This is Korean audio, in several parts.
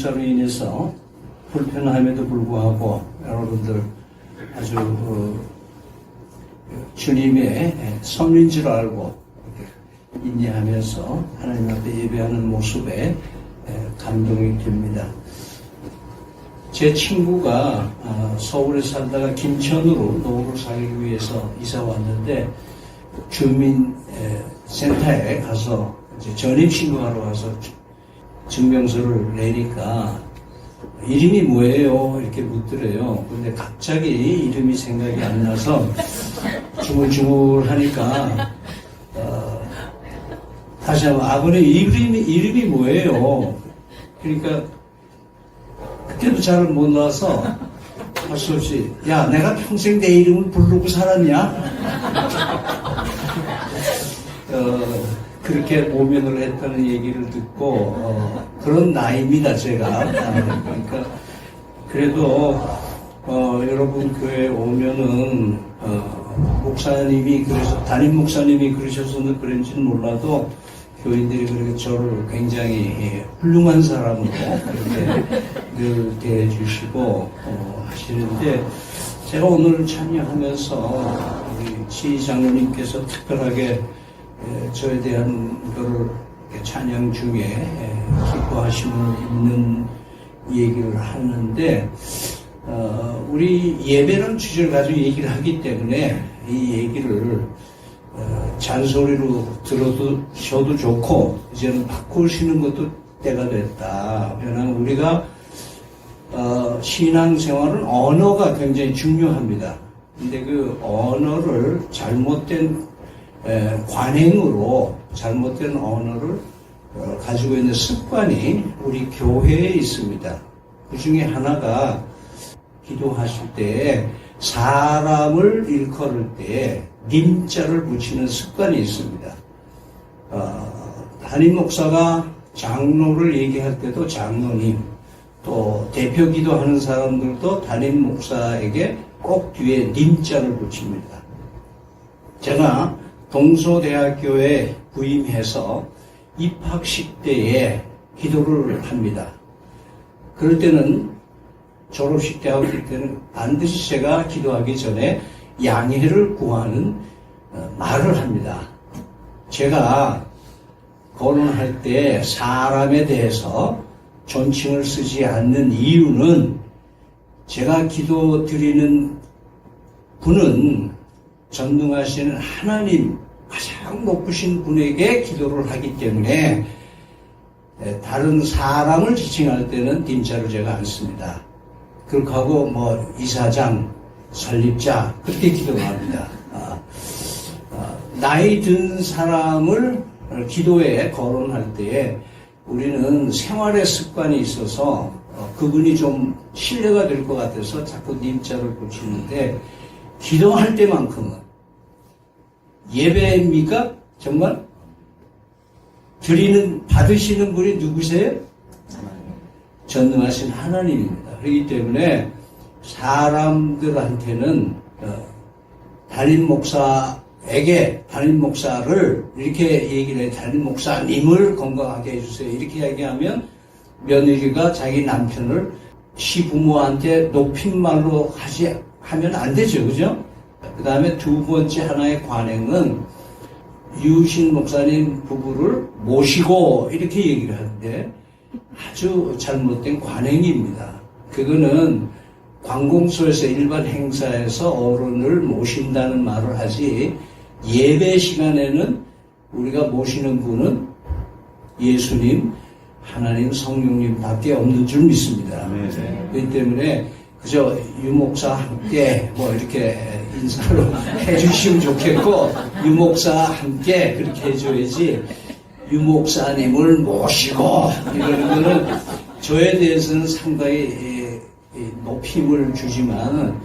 병사로 인해서 불편함에도 불구하고 여러분들 아주 주님의 선인 줄 알고 인내하면서 하나님 앞에 예배하는 모습에 감동이 됩니다. 제 친구가 서울에 살다가 김천으로 노후를 살기 위해서 이사 왔는데 주민센터에 가서 이제 전입신고하러 가서 증명서를 내니까 이름이 뭐예요? 이렇게 묻더래요. 근데 갑자기 이름이 생각이 안 나서 중얼중얼 하니까 다시 한번 아버님 이름이 뭐예요? 그러니까 그때도 잘 몰라서 할 수 없이 야 내가 평생 내 이름을 부르고 살았냐? 그렇게 모면을 했다는 얘기를 듣고 그런 나이입니다 제가. 그러니까 그래도 여러분 교회 오면은 목사님이 그래서 담임 목사님이 그러셔서 그런지는 몰라도 교인들이 그렇게 저를 굉장히 훌륭한 사람으로 그렇게 늘 대해주시고 하시는데 제가 오늘 참여하면서 우리 지장로님께서 특별하게 저에 대한 거를 찬양 중에 기뻐하시는 있는 얘기를 하는데 우리 예배는 주제를 가지고 얘기를 하기 때문에 이 얘기를 잔소리로 들어도 좋고 이제는 바꾸시는 것도 때가 됐다. 왜냐하면 우리가 신앙생활은 언어가 굉장히 중요합니다. 근데 그 언어를 잘못된 관행으로 잘못된 언어를 가지고 있는 습관이 우리 교회에 있습니다. 그 중에 하나가 기도하실 때 사람을 일컬을 때 님자를 붙이는 습관이 있습니다. 담임 목사가 장로를 얘기할 때도 장로님, 또 대표 기도하는 사람들도 담임 목사에게 꼭 뒤에 님자를 붙입니다. 제가 동서대학교에 부임해서 입학식 때에 기도를 합니다. 그럴 때는 졸업식 때 하고 때는 반드시 제가 기도하기 전에 양해를 구하는 말을 합니다. 제가 거론할 때 사람에 대해서 존칭을 쓰지 않는 이유는 제가 기도 드리는 분은 전능하신 하나님 가장 높으신 분에게 기도를 하기 때문에 다른 사람을 지칭할 때는 님자를 제가 안 씁니다. 그렇게 하고 이사장, 설립자 그렇게 기도를 합니다. 나이 든 사람을 기도에 거론할 때에 우리는 생활의 습관이 있어서 그분이 좀 신뢰가 될 것 같아서 자꾸 님자를 붙이는데 기도할 때만큼은 예배입니까? 정말? 받으시는 분이 누구세요? 전능하신 하나님입니다. 그렇기 때문에 사람들한테는 담임 목사를 이렇게 얘기를 해요. 담임 목사님을 건강하게 해주세요. 이렇게 얘기하면 며느리가 자기 남편을 시부모한테 높임말로 하면 안 되죠. 그죠? 그 다음에 두 번째 하나의 관행은 유신 목사님 부부를 모시고 이렇게 얘기를 하는데 아주 잘못된 관행입니다. 그거는 관공서에서 일반 행사에서 어른을 모신다는 말을 하지 예배 시간에는 우리가 모시는 분은 예수님, 하나님, 성령님 밖에 없는 줄 믿습니다. 그렇기 때문에 그저 유목사 함께 이렇게 인사로 해주시면 좋겠고 유목사 함께 그렇게 해줘야지 유목사님을 모시고 이러는 거는 저에 대해서는 상당히 높임을 주지만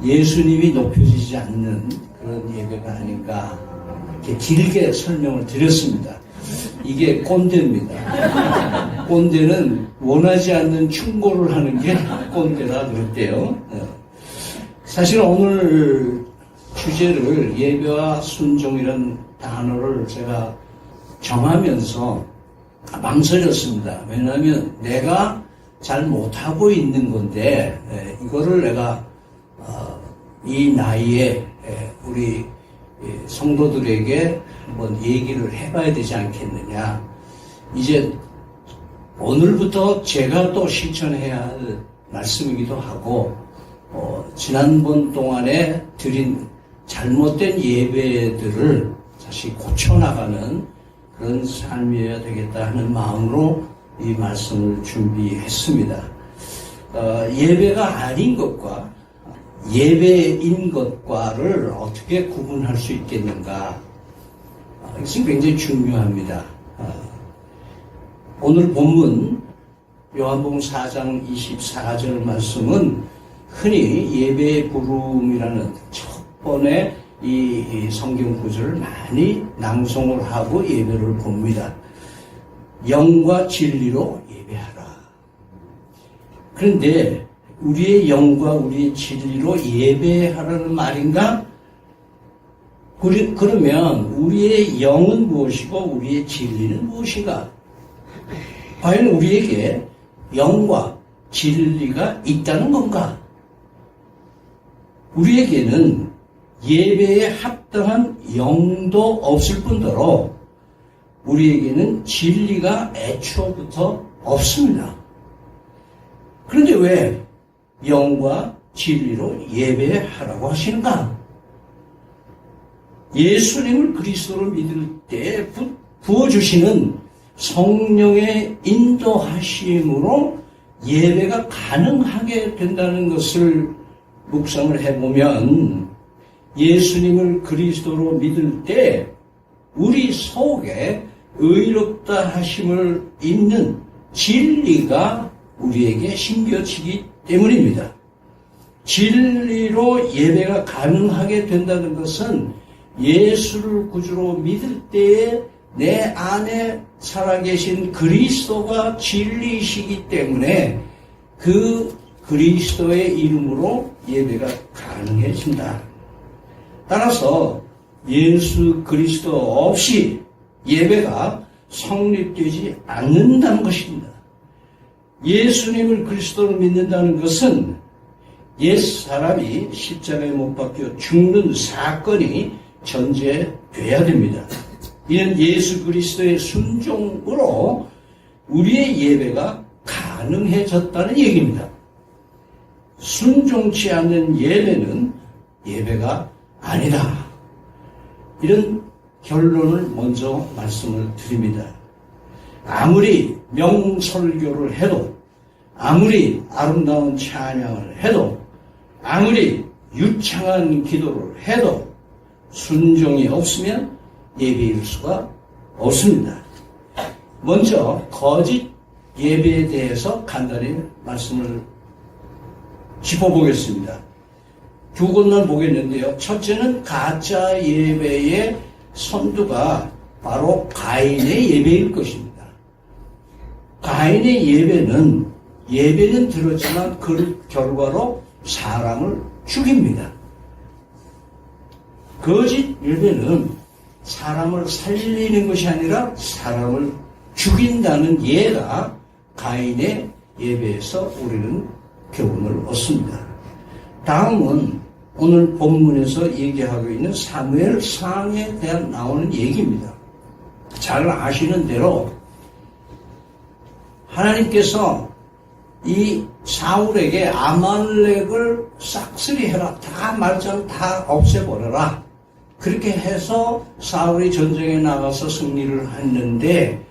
예수님이 높여지지 않는 그런 예배가 아닌가 이렇게 길게 설명을 드렸습니다. 이게 꼰대입니다. 꼰대는 원하지 않는 충고를 하는 게 꼰대라 그랬대요. 사실 오늘 주제를 예배와 순종이라는 단어를 제가 정하면서 망설였습니다. 왜냐하면 내가 잘 못하고 있는 건데 이거를 내가 이 나이에 우리 성도들에게 한번 얘기를 해봐야 되지 않겠느냐. 이제 오늘부터 제가 또 실천해야 할 말씀이기도 하고 지난번 동안에 드린 잘못된 예배들을 다시 고쳐나가는 그런 삶이어야 되겠다 하는 마음으로 이 말씀을 준비했습니다. 예배가 아닌 것과 예배인 것과를 어떻게 구분할 수 있겠는가? 이것은 굉장히 중요합니다. 오늘 본문 요한복음 4장 24절 말씀은 흔히 예배의 부름이라는 첫 번에 이 성경 구절을 많이 낭송을 하고 예배를 봅니다. 영과 진리로 예배하라. 그런데 우리의 영과 우리의 진리로 예배하라는 말인가? 그러면 우리의 영은 무엇이고 우리의 진리는 무엇인가? 과연 우리에게 영과 진리가 있다는 건가? 우리에게는 예배에 합당한 영도 없을 뿐더러 우리에게는 진리가 애초부터 없습니다. 그런데 왜 영과 진리로 예배하라고 하시는가? 예수님을 그리스도로 믿을 때 부어주시는 성령의 인도하심으로 예배가 가능하게 된다는 것을 묵상을 해보면 예수님을 그리스도로 믿을 때 우리 속에 의롭다 하심을 입는 진리가 우리에게 심겨지기 때문입니다. 진리로 예배가 가능하게 된다는 것은 예수를 구주로 믿을 때에 내 안에 살아계신 그리스도가 진리이시기 때문에 그 그리스도의 이름으로 예배가 가능해진다. 따라서 예수 그리스도 없이 예배가 성립되지 않는다는 것입니다. 예수님을 그리스도로 믿는다는 것은 옛 사람이 십자가에 못 박혀 죽는 사건이 전제돼야 됩니다. 이는 예수 그리스도의 순종으로 우리의 예배가 가능해졌다는 얘기입니다. 순종치 않는 예배는 예배가 아니다. 이런 결론을 먼저 말씀을 드립니다. 아무리 명설교를 해도, 아무리 아름다운 찬양을 해도, 아무리 유창한 기도를 해도 순종이 없으면 예배일 수가 없습니다. 먼저 거짓 예배에 대해서 간단히 말씀을 짚어보겠습니다. 두 곳만 보겠는데요. 첫째는 가짜 예배의 선두가 바로 가인의 예배일 것입니다. 가인의 예배는 들었지만 그 결과로 사람을 죽입니다. 거짓 예배는 사람을 살리는 것이 아니라 사람을 죽인다는 예가 가인의 예배에서 우리는 교훈을 얻습니다. 다음은 오늘 본문에서 얘기하고 있는 사무엘상에 대한 나오는 얘기입니다. 잘 아시는 대로 하나님께서 이 사울에게 아말렉을 싹쓸이해라. 다 말짱 다 없애버려라. 그렇게 해서 사울이 전쟁에 나가서 승리를 했는데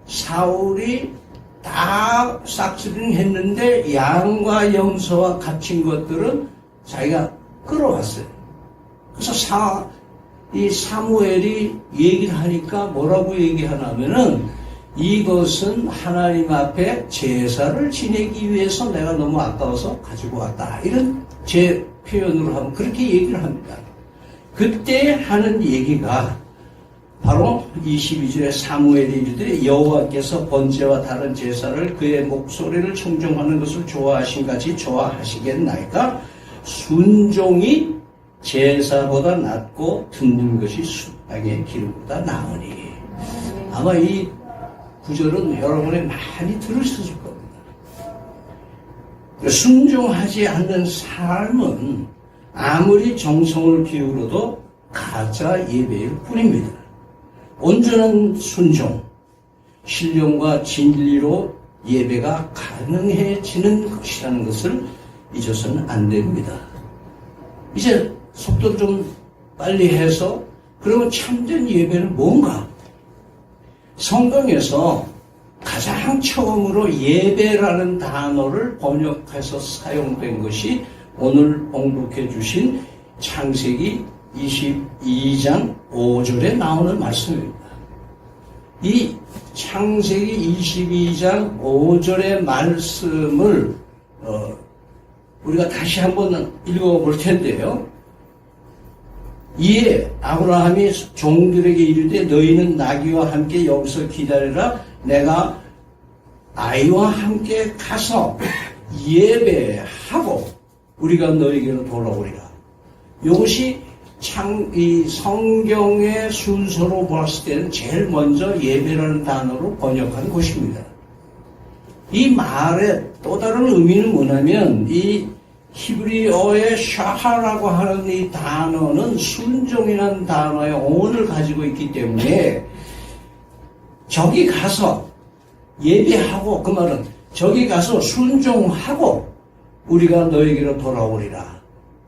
사울이 다 싹쓸이는 했는데 양과 염소와 갇힌 것들은 자기가 끌어왔어요. 그래서 이 사무엘이 얘기를 하니까 뭐라고 얘기하냐면은 이것은 하나님 앞에 제사를 지내기 위해서 내가 너무 아까워서 가지고 왔다. 이런 제 표현으로 하면 그렇게 얘기를 합니다. 그때 하는 얘기가 바로 22절에 사무엘이 이르되 여호와께서 번제와 다른 제사를 그의 목소리를 청종하는 것을 좋아하신 같이 좋아하시겠나이까? 순종이 제사보다 낫고 듣는 것이 수양의 기름보다 나으니. 아마 이 구절은 여러분이 많이 들으셨을 겁니다. 순종하지 않는 삶은 아무리 정성을 기울여도 가짜 예배일 뿐입니다. 온전한 순종, 신령과 진리로 예배가 가능해지는 것이라는 것을 잊어서는 안 됩니다. 이제 속도를 좀 빨리 해서 그러면 참된 예배는 뭔가? 성경에서 가장 처음으로 예배라는 단어를 번역해서 사용된 것이 오늘 봉독해 주신 창세기 22장 5절에 나오는 말씀입니다. 이 창세기 22장 5절의 말씀을 우리가 다시 한번 읽어볼 텐데요. 이에 아브라함이 종들에게 이르되 너희는 나귀와 함께 여기서 기다리라. 내가 아이와 함께 가서 예배하고 우리가 너희에게로 돌아오리라. 이것이 이 성경의 순서로 봤을 때는 제일 먼저 예배라는 단어로 번역한 것입니다. 이 말의 또 다른 의미는 뭐냐면 이 히브리어의 샤하라고 하는 이 단어는 순종이라는 단어의 어원을 가지고 있기 때문에 저기 가서 예배하고, 그 말은 저기 가서 순종하고 우리가 너에게로 돌아오리라,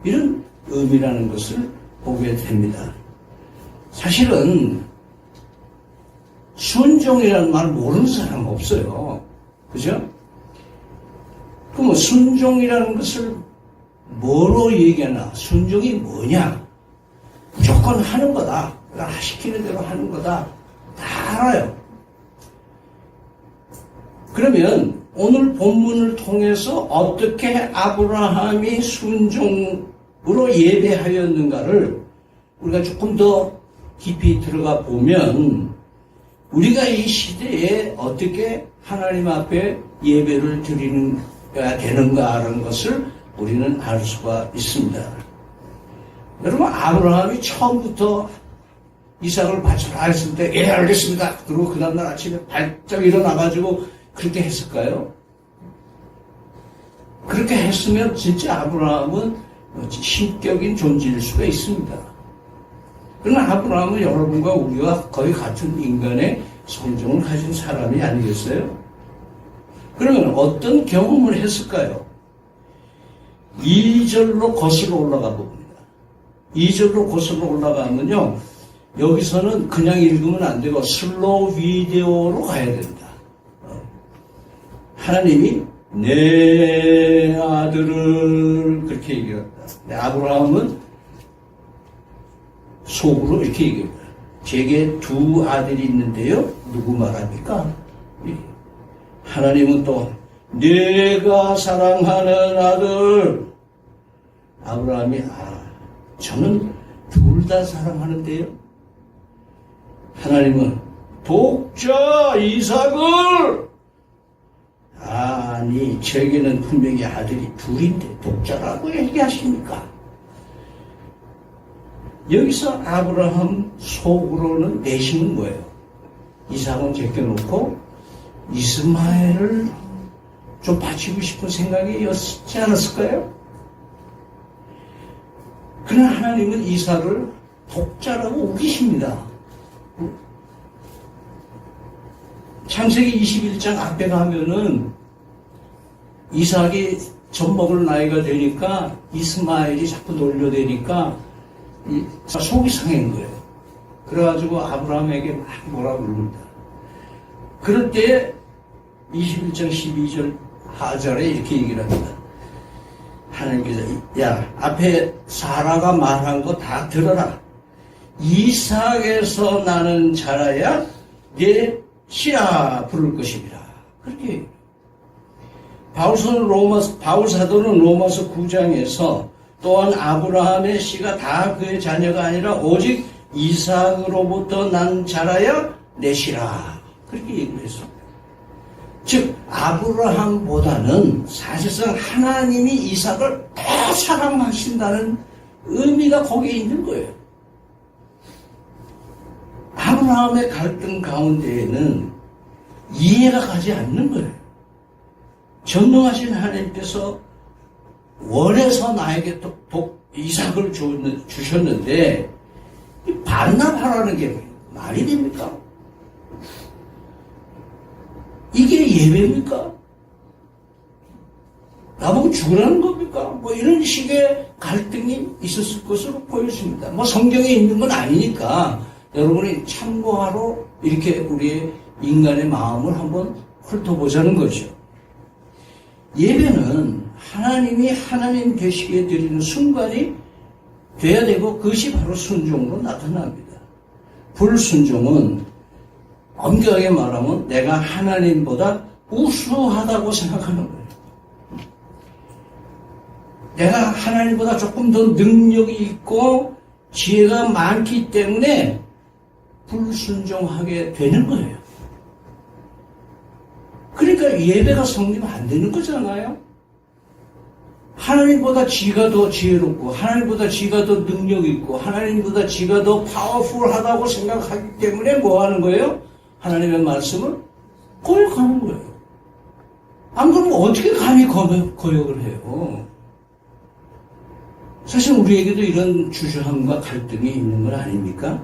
이런 의미라는 것을 보게 됩니다. 사실은 순종이라는 말 모르는 사람 없어요. 그죠? 그럼 순종이라는 것을 뭐로 얘기하나? 순종이 뭐냐? 무조건 하는 거다. 시키는 대로 하는 거다. 다 알아요. 그러면 오늘 본문을 통해서 어떻게 아브라함이 순종으로 예배하였는가를 우리가 조금 더 깊이 들어가 보면 우리가 이 시대에 어떻게 하나님 앞에 예배를 드리는가 되는가라는 것을 우리는 알 수가 있습니다. 여러분, 아브라함이 처음부터 이삭을 바쳐라 했을 때, 예, 알겠습니다. 그리고 그 다음날 아침에 발짝 일어나가지고 그렇게 했을까요? 그렇게 했으면 진짜 아브라함은 신격인 존재일 수가 있습니다. 그러나 아브라함은 여러분과 우리와 거의 같은 인간의 성정을 가진 사람이 아니겠어요? 그러면 어떤 경험을 했을까요? 2절로 거슬러 올라가 봅니다. 2절로 거슬러 올라가면요, 여기서는 그냥 읽으면 안 되고 슬로우 비디오로 가야 됩니다. 하나님이 내 아들을 그렇게 얘기합니다. 아브라함은 속으로 이렇게 얘기합니다. 제게 두 아들이 있는데요, 누구 말합니까? 하나님은 또 내가 사랑하는 아들. 아브라함이 저는 둘 다 사랑하는데요. 하나님은 독자 이삭을. 아니, 저에게는 분명히 아들이 둘인데 독자라고 얘기하십니까? 여기서 아브라함 속으로는 내심은 뭐예요? 이삭은 제껴놓고 이스마엘을 좀 바치고 싶은 생각이었지 않았을까요? 그러나 하나님은 이삭을 독자라고 우기십니다. 창세기 21장 앞에 가면은 이삭이 젖 먹을 나이가 되니까 이스마엘이 자꾸 놀려대니까 속이 상한 거예요. 그래가지고 아브라함에게 막 뭐라 그럽니다. 그럴 때 21장 12절 하절에 이렇게 얘기를 합니다. 하나님께서 야, 앞에 사라가 말한 거 다 들어라. 이삭에서 나는 자라야 내 씨라 부를 것입니다. 그렇게 바울 사도는 로마서 9장에서 또한 아브라함의 씨가 다 그의 자녀가 아니라 오직 이삭으로부터 난 자라야 내 씨라, 그렇게 얘기를 했습니다. 즉 아브라함보다는 사실상 하나님이 이삭을 더 사랑하신다는 의미가 거기에 있는 거예요. 아브라함의 갈등 가운데에는 이해가 가지 않는 거예요. 전능하신 하나님께서 원해서 나에게 이삭을 주셨는데 반납하라는 게 말이 됩니까? 이게 예배입니까? 나보고 죽으라는 겁니까? 뭐 이런 식의 갈등이 있었을 것으로 보여집니다. 뭐 성경에 있는 건 아니니까 여러분이 참고하러 이렇게 우리의 인간의 마음을 한번 훑어보자는 거죠. 예배는 하나님이 하나님 되시게 드리는 순간이 돼야 되고 그것이 바로 순종으로 나타납니다. 불순종은 엄격하게 말하면 내가 하나님보다 우수하다고 생각하는 거예요. 내가 하나님보다 조금 더 능력이 있고 지혜가 많기 때문에 불순종하게 되는 거예요. 그러니까 예배가 성립 안 되는 거잖아요. 하나님보다 지가 더 지혜롭고 하나님보다 지가 더 능력 있고 하나님보다 지가 더 파워풀하다고 생각하기 때문에 뭐 하는 거예요? 하나님의 말씀을 거역하는 거예요. 안 그러면 어떻게 감히 거역을 해요? 사실 우리에게도 이런 주저함과 갈등이 있는 건 아닙니까?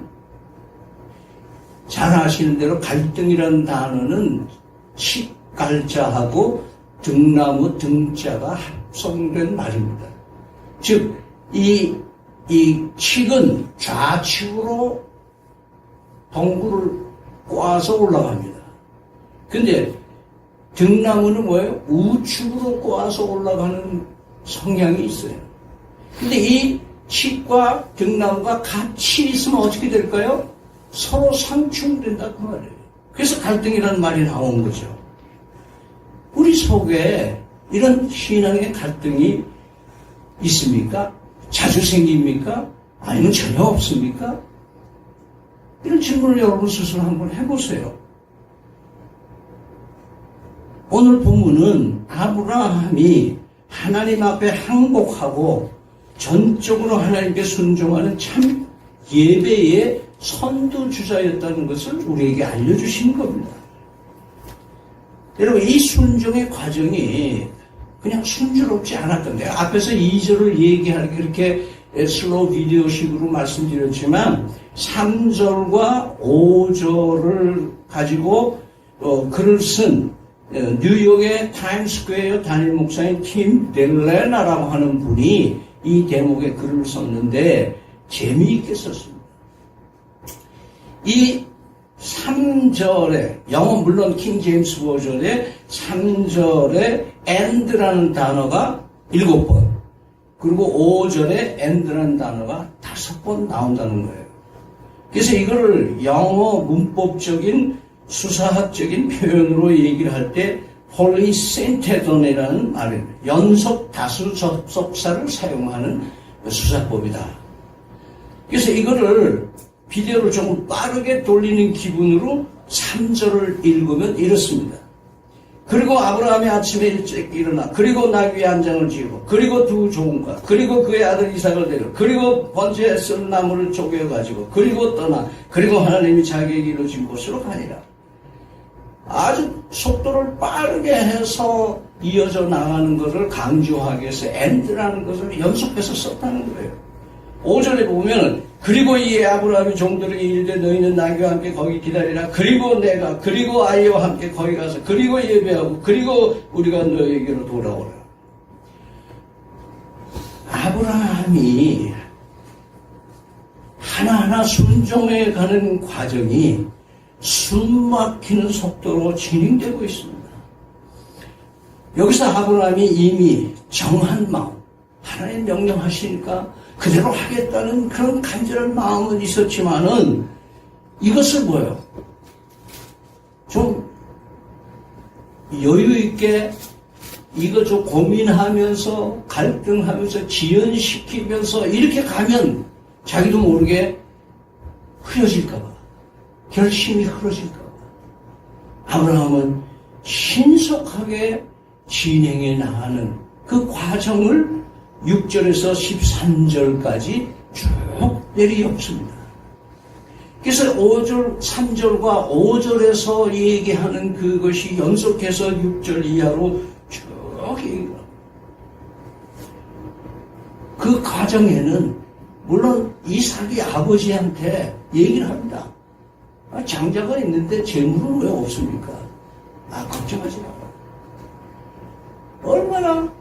잘 아시는 대로 갈등이라는 단어는 칡갈자하고 등나무 등자가 합성된 말입니다. 즉, 이 칡은 좌측으로 덩굴을 꼬아서 올라갑니다. 근데 등나무는 뭐예요? 우측으로 꼬아서 올라가는 성향이 있어요. 근데 이 칡과 등나무가 같이 있으면 어떻게 될까요? 서로 상충된다 그 말이에요. 그래서 갈등이라는 말이 나온 거죠. 우리 속에 이런 신앙의 갈등이 있습니까? 자주 생깁니까? 아니면 전혀 없습니까? 이런 질문을 여러분 스스로 한번 해보세요. 오늘 본문은 아브라함이 하나님 앞에 항복하고 전적으로 하나님께 순종하는 참 예배의 선두주자였다는 것을 우리에게 알려주시는 겁니다. 여러분, 이 순종의 과정이 그냥 순조롭지 않았던데, 앞에서 2절을 얘기하는 이렇게 슬로우 비디오식으로 말씀드렸지만 3절과 5절을 가지고 글을 쓴 뉴욕의 타임스퀘어 단임 목사인 팀 델레나라고 하는 분이 이 대목에 글을 썼는데 재미있게 썼습니다. 이 3절에, 영어 물론 킹 제임스 버전의 3절에 and라는 단어가 7번, 그리고 5절에 and라는 단어가 5번 나온다는 거예요. 그래서 이거를 영어 문법적인 수사학적인 표현으로 얘기를 할 때 폴리센테돈이라는 말입니다. 연속 다수 접속사를 사용하는 수사법이다. 그래서 이거를 비디오를 조금 빠르게 돌리는 기분으로 3절을 읽으면 이렇습니다. 그리고 아브라함이 아침에 일찍 일어나, 그리고 나귀 한 장을 지고, 그리고 두 종과, 그리고 그의 아들 이삭을 데려, 그리고 번제에 쓸 나무를 쪼개가지고, 그리고 떠나, 그리고 하나님이 자기에게 이루어진 곳으로 가니라. 아주 속도를 빠르게 해서 이어져 나가는 것을 강조하기 위해서 and라는 것을 연속해서 썼다는 거예요. 5절에 보면은 그리고 이 아브라함이 종들에게 이르되 너희는 나귀와 함께 거기 기다리라. 그리고 내가, 그리고 아이와 함께 거기 가서, 그리고 예배하고, 그리고 우리가 너희에게로 돌아오라. 아브라함이 하나하나 순종해 가는 과정이 숨막히는 속도로 진행되고 있습니다. 여기서 아브라함이 이미 정한 마음, 하나님 명령하시니까 그대로 하겠다는 그런 간절한 마음은 있었지만은 이것을 뭐예요? 좀 여유 있게 이거 좀 고민하면서 갈등하면서 지연시키면서 이렇게 가면 자기도 모르게 흐려질까봐, 결심이 흐려질까봐 아브라함은 신속하게 진행해 나가는 그 과정을 6절에서 13절까지 쭉 내리엎습니다. 그래서 5절, 3절과 5절에서 얘기하는 그것이 연속해서 6절 이하로 쭉 얘기합니다. 그 과정에는 물론 이삭이 아버지한테 얘기를 합니다. 장자가 있는데 재물은 왜 없습니까? 걱정하지 마라. 얼마나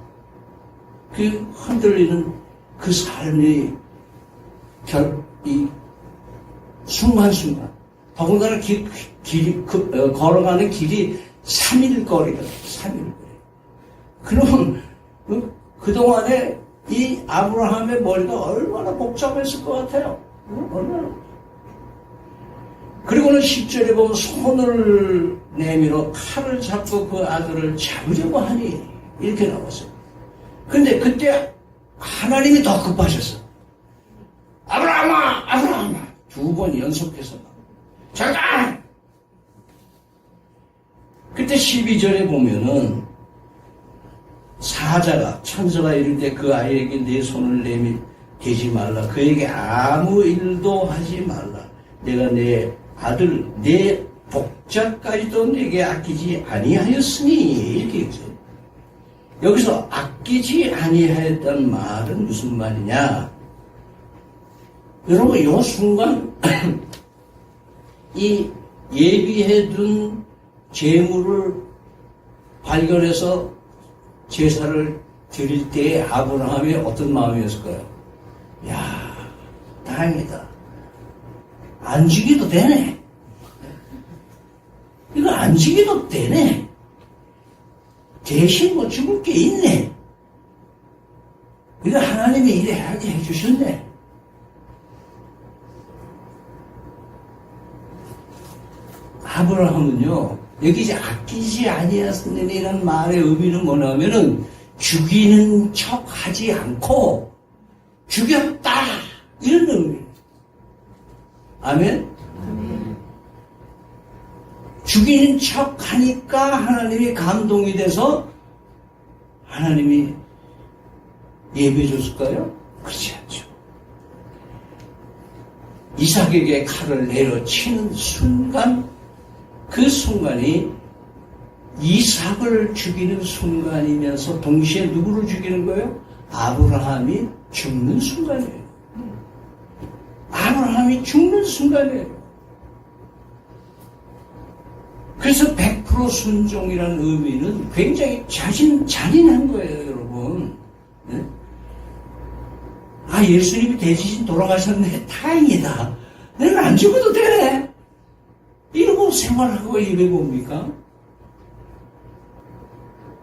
그 흔들리는 그 삶의 이 순간순간. 더군다나 걸어가는 길이 3일 거리거든. 3일 거리. 그러면 그동안에 이 아브라함의 머리가 얼마나 복잡했을 것 같아요. 얼마나. 그리고는 10절에 보면 손을 내밀어 칼을 잡고 그 아들을 잡으려고 하니 이렇게 나왔어요. 근데 그때 하나님이 더 급하셨어. 아브라함아! 아브라함아! 2번 연속해서 잠깐! 그때 12절에 보면은 사자가 천사가 이럴 때 그 아이에게 내 손을 대지 말라. 그에게 아무 일도 하지 말라. 내가 내 아들 내 복자까지도 내게 아끼지 아니하였으니 이렇게 얘기해요. 여기서 아끼지 아니하였다는 말은 무슨 말이냐? 여러분 이 순간 이 예비해둔 재물을 발견해서 제사를 드릴 때에 아브라함이 어떤 마음이었을까요? 야, 다행이다. 안 죽여도 되네. 이거 안 죽여도 되네. 대신 뭐 죽을 게 있네. 이거 하나님이 이래 하게 해주셨네. 아브라함은요, 여기 이제 아끼지 아니하였느니라는 말의 의미는 뭐냐면은 죽이는 척 하지 않고 죽였다 이런 의미예요. 아멘? 죽이는 척 하니까 하나님이 감동이 돼서 하나님이 예배해 줬을까요? 그렇지 않죠. 이삭에게 칼을 내려치는 순간, 그 순간이 이삭을 죽이는 순간이면서 동시에 누구를 죽이는 거예요? 아브라함이 죽는 순간이에요. 아브라함이 죽는 순간이에요. 그래서 100% 순종이라는 의미는 굉장히 잔인한 거예요, 여러분. 네? 예수님이 대신 돌아가셨네. 다행이다. 내가 안 죽어도 되네. 이러고 생활하고 이게 뭡니까?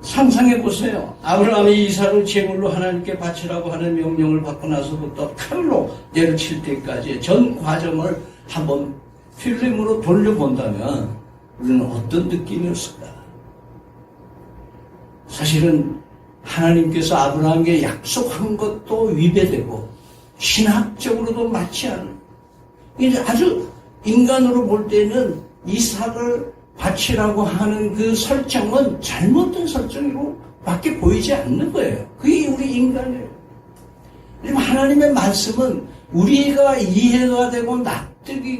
상상해 보세요. 아브라함이 이삭을 제물로 하나님께 바치라고 하는 명령을 받고 나서부터 칼로 내려칠 때까지 전 과정을 한번 필름으로 돌려본다면 우리는 어떤 느낌이었을까? 사실은 하나님께서 아브라함에게 약속한 것도 위배되고 신학적으로도 맞지 않은, 아주 인간으로 볼 때는 이삭을 바치라고 하는 그 설정은 잘못된 설정으로 밖에 보이지 않는 거예요. 그게 우리 인간이에요. 하나님의 말씀은 우리가 이해가 되고 납득이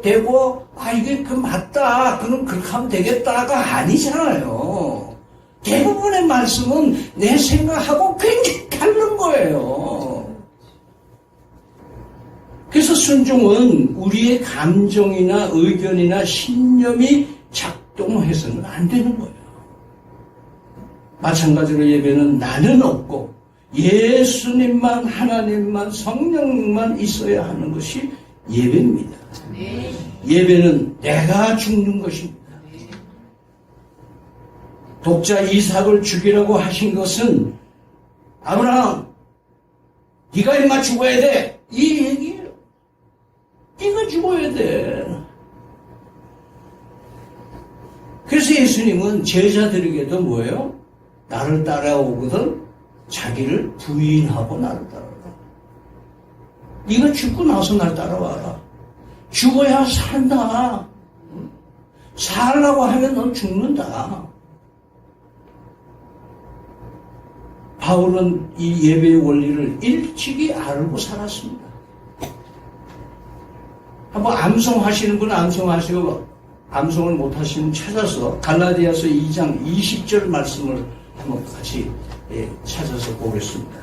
되고 이게 맞다, 그럼 그렇게 하면 되겠다가 아니잖아요. 대부분의 말씀은 내 생각하고 굉장히 다른 거예요. 그래서 순종은 우리의 감정이나 의견이나 신념이 작동해서는 안 되는 거예요. 마찬가지로 예배는 나는 없고 예수님만, 하나님만, 성령만 있어야 하는 것이 예배입니다. 예배는 내가 죽는 것입니다. 독자 이삭을 죽이라고 하신 것은 아브라함, 네가 임마 죽어야 돼, 이 얘기예요. 네가 죽어야 돼. 그래서 예수님은 제자들에게도 뭐예요? 나를 따라오거든 자기를 부인하고 나를 따라오라. 네가 죽고 나서 날 따라와라. 죽어야 산다. 살라고 하면 넌 죽는다. 바울은 이 예배의 원리를 일찍이 알고 살았습니다. 한번 암송하시는 분은 암송하시고 암송을 못하시면 찾아서 갈라디아서 2장 20절 말씀을 한번 같이 찾아서 보겠습니다.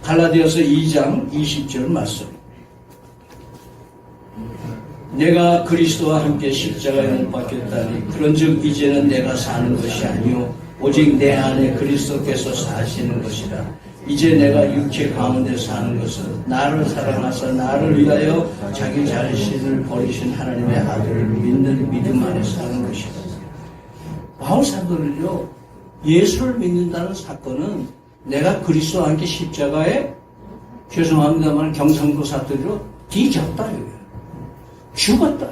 갈라디아서 2장 20절 말씀. 내가 그리스도와 함께 십자가에 못 박혔다니 그런즉 이제는 내가 사는 것이 아니요 오직 내 안에 그리스도께서 사시는 것이라. 이제 내가 육체 가운데 사는 것은 나를 사랑하사 나를 위하여 자기 자신을 버리신 하나님의 아들을 믿는 믿음 안에 사는 것이다. 바울 사도는요, 예수를 믿는다는 사건은 내가 그리스도와 함께 십자가에, 죄송합니다만 경상도 사투리로 뒤졌다 이거예요. 죽었다.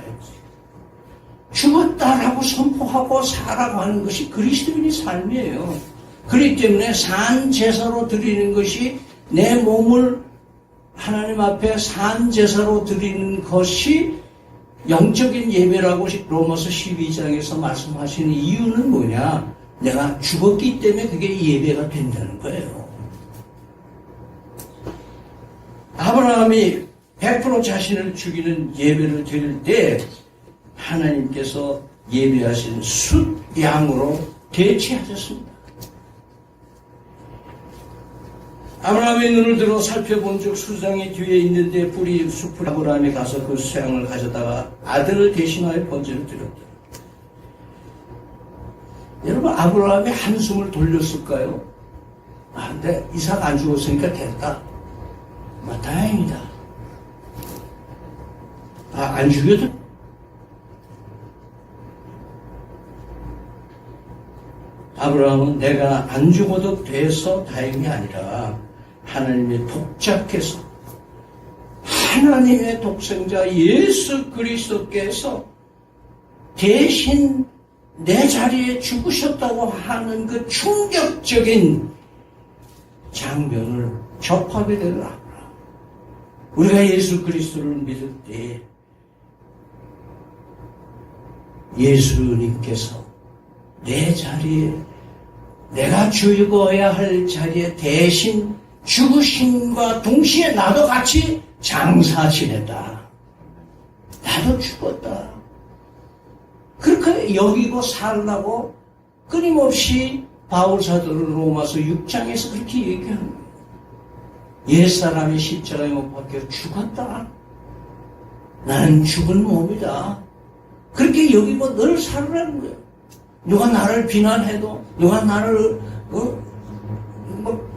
죽었다라고 선포하고 살아가는 것이 그리스도인의 삶이에요. 그렇기 때문에 산 제사로 드리는 것이, 내 몸을 하나님 앞에 산 제사로 드리는 것이 영적인 예배라고 로마서 12장에서 말씀하시는 이유는 뭐냐? 내가 죽었기 때문에 그게 예배가 된다는 거예요. 아브라함이 100% 자신을 죽이는 예배를 드릴 때 하나님께서 예배하신 숫 양으로 대체하셨습니다. 아브라함의 눈을 들어 살펴본 즉 수장이 뒤에 있는데 뿔이 숲을 아브라함이 가서 그 수양을 가져다가 아들을 대신하여 번제를 드렸다. 여러분, 아브라함이 한숨을 돌렸을까요? 근데 이삭 안 죽었으니까 됐다. 다행이다. 안 죽여도 아브라함은 내가 안 죽어도 돼서 다행이 아니라 하나님의 독자께서, 하나님의 독생자 예수 그리스도께서 대신 내 자리에 죽으셨다고 하는 그 충격적인 장면을 접하게 되는 아브라함. 우리가 예수 그리스도를 믿을 때 예수님께서 내 자리에, 내가 죽어야 할 자리에 대신 죽으심과 동시에 나도 같이 장사 지냈다. 나도 죽었다. 그렇게 여기고 살라고 끊임없이 바울 사도는 로마서 6장에서 그렇게 얘기합니다. 옛사람이 십자가에 못 박혀 죽었다. 나는 죽은 몸이다. 그렇게 여기고 늘 살으라는 거예요. 누가 나를 비난해도, 누가 나를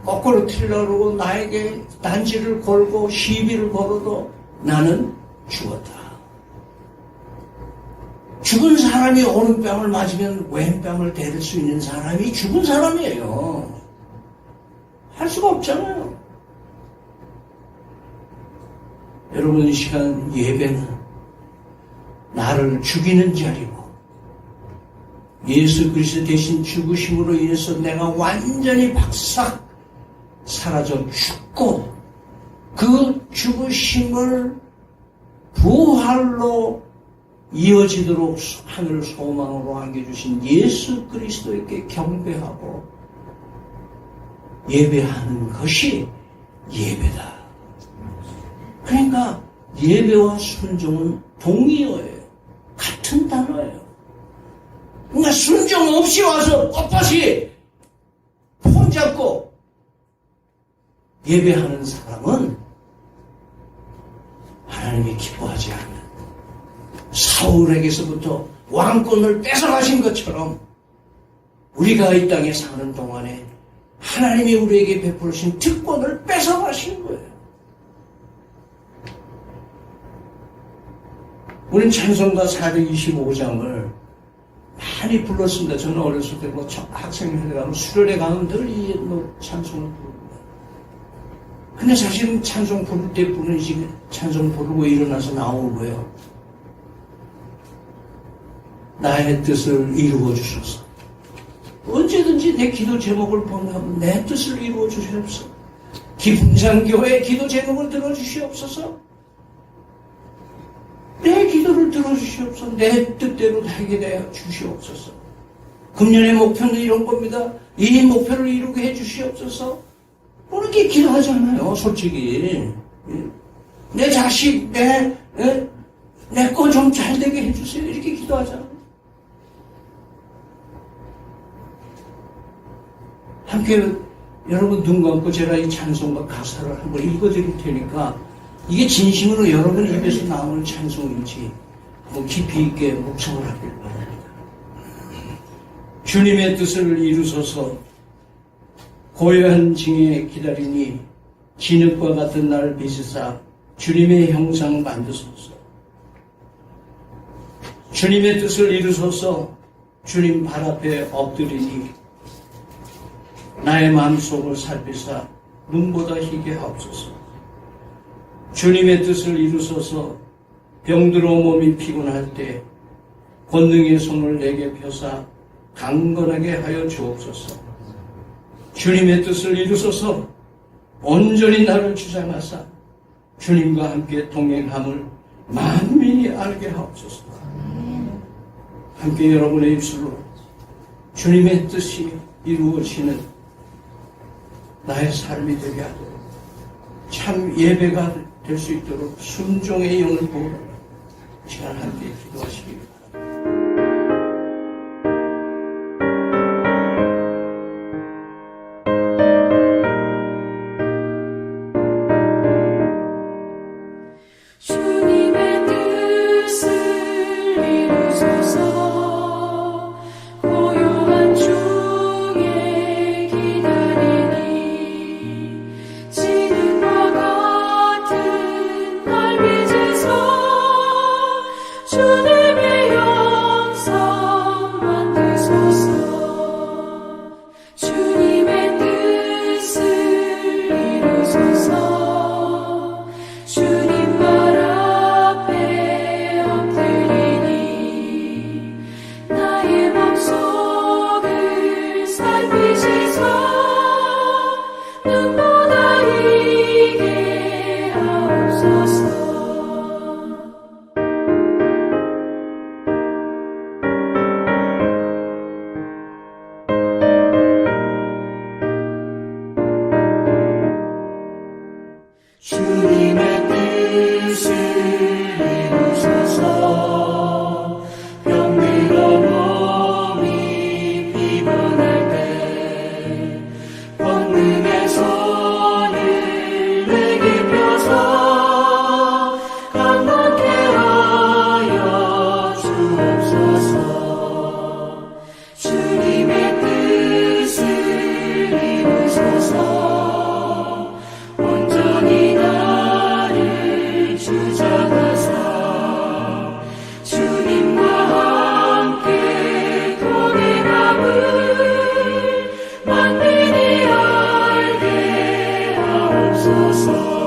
거꾸로 틀려고 그러고 나에게 단지를 걸고 시비를 걸어도 나는 죽었다. 죽은 사람이 오른뺨을 맞으면 왼뺨을 대들 수 있는 사람이 죽은 사람이에요. 할 수가 없잖아요. 여러분, 이 시간 예배는 나를 죽이는 자리고, 예수 그리스도 대신 죽으심으로 인해서 내가 완전히 박삭 사라져 죽고, 그 죽으심을 부활로 이어지도록 하늘 소망으로 안겨주신 예수 그리스도에게 경배하고 예배하는 것이 예배다. 그러니까 예배와 순종은 동의어예요. 같은 단어예요. 그러니까 순종 없이 와서 뻣뻣이 폰 잡고 예배하는 사람은 하나님이 기뻐하지 않는, 사울에게서부터 왕권을 뺏어가신 것처럼 우리가 이 땅에 사는 동안에 하나님이 우리에게 베푸신 특권을 뺏어가신 거예요. 우리는 찬송가 425장을 많이 불렀습니다. 저는 어렸을 때 학생회에 가면 수련회 가면 늘 이 찬송을 부릅니다. 근데 사실은 찬송 부를 때 부르지, 찬송 부르고 일어나서 나오고요. 나의 뜻을 이루어 주소서. 언제든지 내 기도 제목을 보면 내 뜻을 이루어 주시옵소서. 기풍장교회 기도 제목을 들어주시옵소서. 내 기도를 들어주시옵소서. 내 뜻대로 하게 되어 주시옵소서. 금년의 목표는 이런 겁니다. 이 목표를 이루게 해 주시옵소서. 그렇게 기도하잖아요, 솔직히. 내 자식, 내 거 좀 잘 되게 해주세요. 이렇게 기도하잖아요. 함께 여러분 눈 감고 제가 이 찬송과 가사를 한번 읽어드릴 테니까 이게 진심으로 여러분 입에서 나오는 찬송인지 한번 깊이 있게 묵상을 하길 바랍니다. 주님의 뜻을 이루소서. 고요한 징에 기다리니 진흙과 같은 날 빚으사 주님의 형상 만드소서. 주님의 뜻을 이루소서. 주님 발 앞에 엎드리니 나의 마음속을 살피사 눈보다 희게 하옵소서. 주님의 뜻을 이루소서. 병들어 몸이 피곤할 때 권능의 손을 내게 펴사 강건하게 하여 주옵소서. 주님의 뜻을 이루소서. 온전히 나를 주장하사 주님과 함께 동행함을 만민이 알게 하옵소서. 함께 여러분의 입술로 주님의 뜻이 이루어지는 나의 삶이 되게 하도록 참 예배가 될 수 있도록 순종의 영을 보고 시간 함께 기도하시기 바랍니다. 주님의 뜻을 이루소서. 고요한 중에 기다리니 진흙과 같은 날 빚으사 주님의 형상 만드소서. 주님의 뜻을 이루소서. 주님 발 앞에 엎드리니 나의 맘속을 살피시사 눈보다 희게 하옵소서. 주님의 뜻을 이루소서. 병들어 몸이 피곤할 때 권능의 손을 내게 펴서 강건케 하여 주옵소서. 주님의 뜻을 이루소서. 온전히 나를 주장하사 주님과 함께 동행함을 만민이 알게 하옵소서.